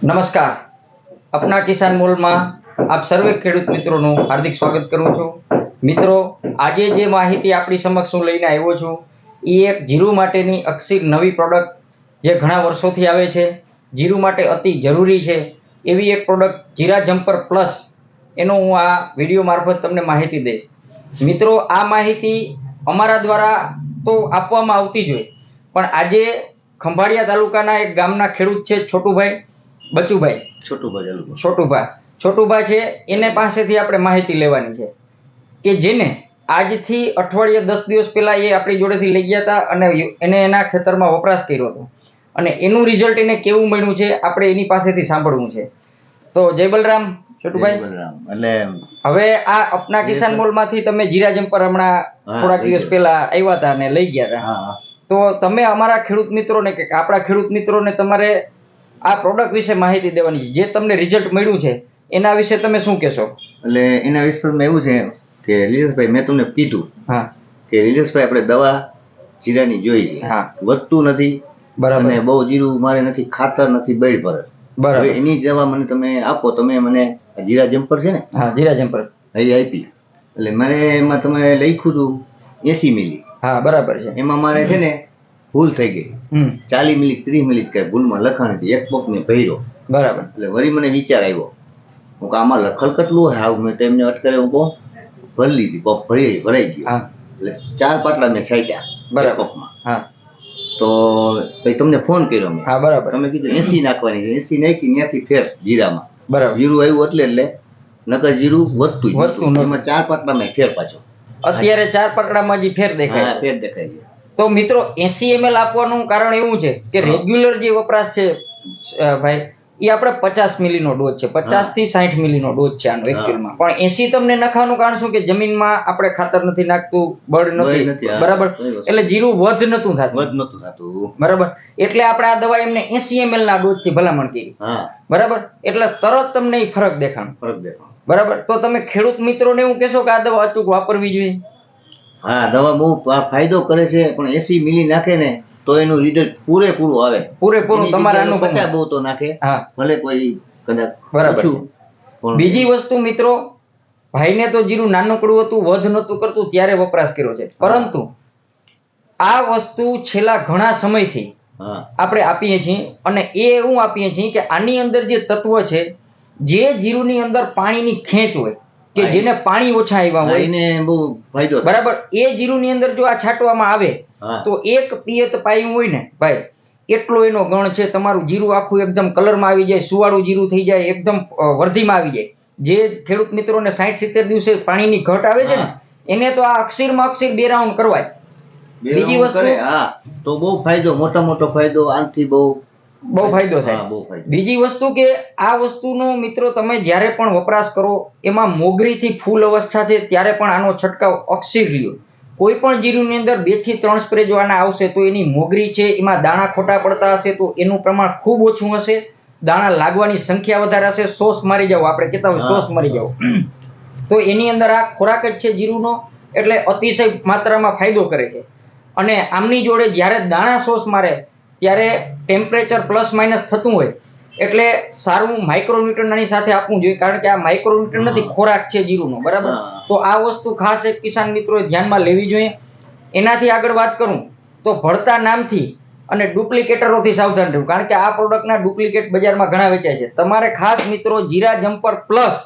નમસ્કાર. अपना किसान મોલમાં આપ સર્વે ખેડૂત મિત્રોનું હાર્દિક સ્વાગત કરું છું. મિત્રો, આજે જે માહિતી આપણી સમક્ષ હું લઈને આવ્યો છું એ એક જીરું માટેની અક્ષીર નવી પ્રોડક્ટ જે ઘણા વર્ષોથી આવે છે, જીરું માટે અતિ જરૂરી છે એવી એક પ્રોડક્ટ જીરા જમ્પર પ્લસ, એનો હું આ વિડીયો મારફત તમને માહિતી દઈશ. મિત્રો, આ માહિતી અમારા દ્વારા તો આપવામાં આવતી જ હોય, પણ આજે ખંભાળિયા તાલુકાના એક ગામના ખેડૂત છે બચુભાઈ છોટુભાઈ છે, એને પાસેથી આપણે માહિતી લેવાની છે કે જેને આજથી અઠવાડિયે 10 દિવસ પહેલા એ આપણી જોડેથી લઈ ગયા હતા અને એને એના ખેતરમાં વપરાશ કર્યો હતો અને એનું રિઝલ્ટ એને કેવું મળ્યું છે આપણે એની પાસેથી સાંભળવું છે. તો જય બલરામ છોટુભાઈ. એટલે હવે આ અપના કિસાન મોલમાંથી તમે જીરા જમ્પર હમણાં થોડાક દિવસ પહેલા આવ્યા હતા અને લઈ ગયા હતા, તો તમે અમારા ખેડૂત મિત્રોને કે આપણા ખેડૂત મિત્રોને તમારે આ પ્રોડક્ટ વિશે માહિતી દેવાની છે, જે તમને રિઝલ્ટ મળ્યું છે એના વિશે તમે શું કહેશો? એટલે એના વિશે એવું છે કે લીલેશભાઈ, મેં તમને કીધું કે લીલેશભાઈ આપણે દવા જીરાની જોઈ છે, વધતું નથી બરાબર, અને બહુ જીરું મારે નથી, ખાતર નથી, બૈર ભરે બરાબર. એની દવા મને તમે આપો. તમે મને જીરા જમ્પર છે ને? હા, જીરા જમ્પર એ આપી. એટલે મારે એમાં તમે લખ્યું હતું 80 મિલી. હા બરાબર છે. એમાં મારે છે ને ભૂલ થઈ ગઈ, 40 મિલી 30 મિલી કઈ ભૂલમાં લખાણ હતી, એક પગ મેં ભર્યો બરાબર. એટલે વળી મને વિચાર આવ્યો, હું આમાં લખણ કેટલું હાવ મેં તેમને અટકારે હું કહું ભરી લીધી, પગ ભરાઈ ગયો. એટલે 4 પાટલા મેં છાંટ્યા બરાબર પગમાં. તો પછી તમને ફોન કર્યો મેં. હા બરાબર. તમે કીધું 80 નાખવાની છે, 80 નાખી ત્યાંથી ફેર જીરામાં બરાબર. જીરું આવ્યું એટલે નકર જીરું વધતું એમાં 4 પાટલા મેં ફેર પાછો. અત્યારે 4 પાટલામાં જ ફેર દેખાય. ફેર દેખાય છે. તો મિત્રો, 80 ml આપવાનું કારણ એવું છે કે રેગ્યુલર જે વપરાશ છે ભાઈ, એ આપણે 50 મિલીનો ડોઝ છે, 50 થી 60 મિલીનો ડોઝ છે આનો એકચ્યુઅલમાં. પણ 80 તમને નખાવાનું કારણ શું કે જમીનમાં આપણે ખાતર નથી નાખતું, બળ નથી બરાબર, એટલે જીરું વધ નતું થતું બરાબર. એટલે આપણે આ દવા એમને 80 ml ના ડોઝ થી ભલામણ કરી બરાબર. એટલે તરત તમને ફરક દેખાણ બરાબર. તો તમે ખેડૂત મિત્રોને એવું કહેશો કે આ દવા અચૂક વાપરવી જોઈએ? હા, દવા બહુ ફાયદો કરે છે, પણ 80 મિલી નાખે ને તો એનું રિઝલ્ટ પૂરેપૂરું આવે. પૂરેપૂરું તમારા અનુભવ 50 બહુ તો નાખે ભલે કોઈ કદાચ બરાબર. બીજી વસ્તુ મિત્રો, ભાઈને તો જીરું નાનકડું હતું, વધ નતું કરતું ત્યારે વપરાશ કર્યો છે, પરંતુ આ વસ્તુ છેલ્લા ઘણા સમયથી આપણે આપીએ છીએ અને એ એવું આપીએ છીએ કે આની અંદર જે તત્વ છે, જે જીરુની અંદર પાણીની ખેંચ હોય કે જેને પાણી ઓછા આવ્યા હોય એને બહુ ફાયદો બરાબર, એ જીરુની અંદર જો આ છાંટવામાં આવે તો એક પિયત પાયું હોય ને ભાઈ, એટલો એનો ગણ છે. તમારું જીરું આખું એકદમ કલરમાં આવી જાય, સુવાળું જીરું થઈ જાય, એકદમ વર્ધીમાં આવી જાય. જે ખેડૂત મિત્રોને 60-70 દિવસે પાણીની ઘટ આવે છે ને, એને તો આ અક્ષીરમાં અક્ષીર 2 રાઉન્ડ કરવાય. બીજી વસ્તુ, તો બહુ ફાયદો, મોટો ફાયદો, આનથી બહુ ફાયદો થાય. બીજી વસ્તુ કે આ વસ્તુનો મિત્રો તમે જ્યારે પણ વપરાશ કરો એમાં મોગરીથી ફૂલ અવસ્થા છે ત્યારે પણ આનો છંટકાવ અક્ષીર રહ્યો. કોઈ પણ જીરુની અંદર 2 થી 3 સ્પ્રે જો આના આવશે તો એની મોગરી છે એમાં દાણા ખોટા પડતા હશે તો એનું પ્રમાણ ખૂબ ઓછું હશે, દાણા લાગવાની સંખ્યા વધારે હશે, સોસ મારી જાવ, આપણે કહેતા હોય સોસ મારી જાવ, તો એની અંદર આ ખોરાક જ છે જીરુનો, એટલે અતિશય માત્રામાં ફાયદો કરે છે. અને આમની જોડે જ્યારે દાણા સોસ મારે ત્યારે ટેમ્પરેચર પ્લસ માઇનસ થતું હોય એટલે સારું માઇક્રોન્યુટ્રન આની સાથે આપવું જોઈએ, કારણ કે આ માઇક્રોન્યુટ્રન નથી, ખોરાક છે જીરુનો બરાબર. તો આ વસ્તુ ખાસ એક કિસાન મિત્રોએ ધ્યાનમાં લેવી જોઈએ. એનાથી આગળ વાત કરું તો ભળતા નામથી અને ડુપ્લિકેટરોથી સાવધાન રહેવું, કારણ કે આ પ્રોડક્ટના ડુપ્લિકેટ બજારમાં ઘણા વેચાય છે. તમારે ખાસ મિત્રો જીરા જમ્પર પ્લસ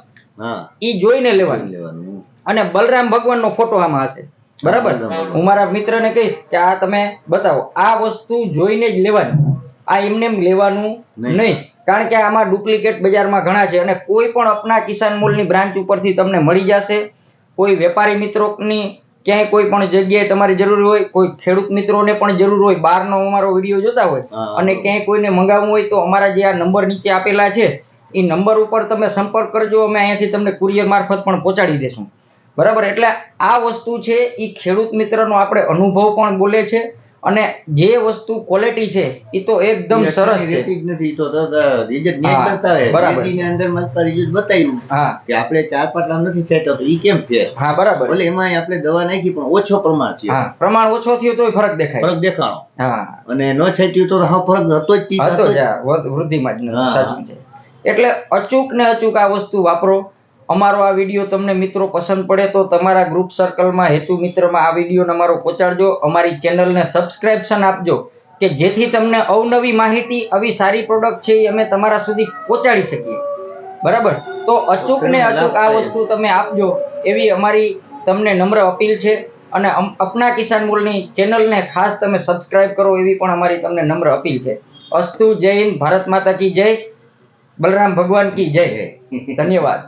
ઈ જોઈને લેવાનું, અને બલરામ ભગવાનનો ફોટો આમાં હશે બરાબર. હું મારા મિત્રને કહીશ કે આ તમે બતાવો, આ વસ્તુ જોઈને જ લેવાની, આ એમને લેવાનું નહીં, કારણ કે આમાં ડુપ્લિકેટ બજારમાં ઘણા છે. અને કોઈ પણ અપના કિસાન મોલની બ્રાન્ચ ઉપરથી તમને મળી જશે. કોઈ વેપારી મિત્રોની ક્યાંય કોઈ પણ જગ્યાએ તમારી જરૂર હોય, કોઈ ખેડૂત મિત્રોને પણ જરૂર હોય, બહારનો અમારો વિડીયો જોતા હોય અને ક્યાંય કોઈને મંગાવવું હોય તો અમારા જે આ નંબર નીચે આપેલા છે એ નંબર ઉપર તમે સંપર્ક કરજો, અમે અહીંયાથી તમને કુરિયર મારફત પણ પહોંચાડી દેશું બરાબર. એટલે આ વસ્તુ છે એ ખેડૂત મિત્રનો આપણે અનુભવ પણ બોલે છે, અને જે વસ્તુ ક્વોલિટી છે એ તો એકદમ સરસ છે. આપણે 4 પાટલા નથી છાંટ્યો તો ઈ કેમ ફેર? હા બરાબર. એટલે એમાં આપણે દવા નાખી પણ ઓછો પ્રમાણ છે, પ્રમાણ ઓછો થયો તો ફરક દેખાણો. અને ન છાંટ્યું તો ફરક હતો જ, વૃદ્ધિમાં જ. સાચું છે. એટલે અચૂક ને અચૂક આ વસ્તુ વાપરો. અમારો આ વિડીયો તમને મિત્રો પસંદ પડે તો તમારા ગ્રુપ સર્કલમાં, હેતુ મિત્રમાં આ વિડીયોને અમારો પહોંચાડજો. અમારી ચેનલને સબસ્ક્રિપ્શન આપજો કે જેથી તમને અવનવી માહિતી, આવી સારી પ્રોડક્ટ છે એ અમે તમારા સુધી પહોંચાડી શકીએ. બરાબર? તો અચૂક ને અચૂક આ વસ્તુ તમે આપજો એવી અમારી તમને નમ્ર અપીલ છે. અને અપના કિસાન મોલની ચેનલને ખાસ તમે સબસ્ક્રાઇબ કરો એવી પણ અમારી તમને નમ્ર અપીલ છે. અસ્તુ. જય હિન્દ. ભારત માતા કી જય. બલરામ ભગવાન કી જય. ધન્યવાદ.